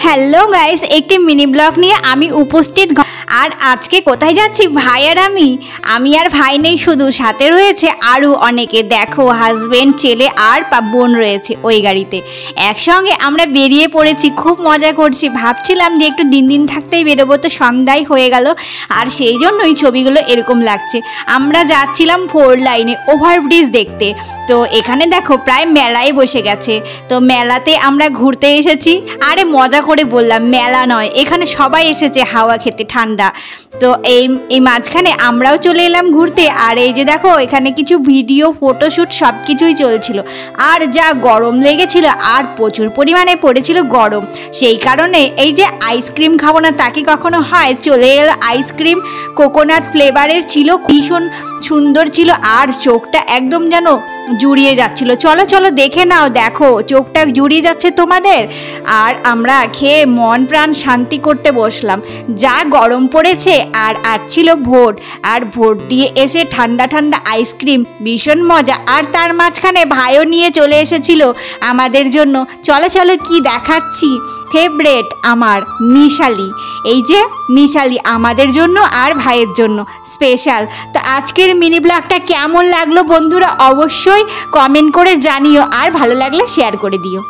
Hello guys, একটি mini blog নিয়ে আমি উপস্থিত। আর আজকে কোথায় যাচ্ছি? ভাই আর আমি আর ভাই নেই, শুধু সাথে রয়েছে আরও অনেকে। দেখো, হাজবেন্ড, ছেলে আর বোন রয়েছে ওই গাড়িতে। একসঙ্গে আমরা বেরিয়ে পড়েছি, খুব মজা করছি। ভাবছিলাম যে একটু দিন থাকতেই বেরোবো, তো সন্ধ্যায় হয়ে গেল, আর সেই জন্যই ছবিগুলো এরকম লাগছে। আমরা যাচ্ছিলাম 4 লাইনে ওভারব্রিজ দেখতে। তো এখানে দেখো প্রায় মেলায় বসে গেছে, তো মেলাতে আমরা ঘুরতে এসেছি। আরে মজা করে বললাম, মেলা নয়, এখানে সবাই এসেছে হাওয়া খেতে, ঠান্ডা। তো এই মাঝখানে আমরাও চলে এলাম ঘুরতে। আর এই যে দেখো, এখানে কিছু ভিডিও, ফটোশ্যুট সব কিছুই চলছিল। আর যা গরম লেগেছিল, আর প্রচুর পরিমাণে পড়েছিল গরম, সেই কারণে এই যে আইসক্রিম খাবো না তা কি কখনো হয়, চলে এলো আইসক্রিম। কোকোনাট ফ্লেভারের ছিল, ভীষণ সুন্দর ছিল, আর চোখটা একদম যেন জুড়িয়ে যাচ্ছিল। চলো চলো দেখে নাও, দেখো চোখটা জুড়িয়ে যাচ্ছে তোমাদের। আর আমরা খেয়ে মন প্রাণ শান্তি করতে বসলাম। যা গরম পড়েছে, আর ছিল ভোট, আর ভোট দিয়ে এসে ঠান্ডা ঠান্ডা আইসক্রিম, ভীষণ মজা। আর তার মাঝখানে ভাইও নিয়ে চলে এসেছিল আমাদের জন্য। চলো চলো কি দেখাচ্ছি, ফেভারেট আমার মিশালি। এই যে মিশালি আমাদের জন্য আর ভাইয়ের জন্য স্পেশাল। তো আজকের মিনি ব্লগটা কেমন লাগলো বন্ধুরা, অবশ্যই কমেন্ট করে জানিও, আর ভালো লাগলে শেয়ার করে দিও।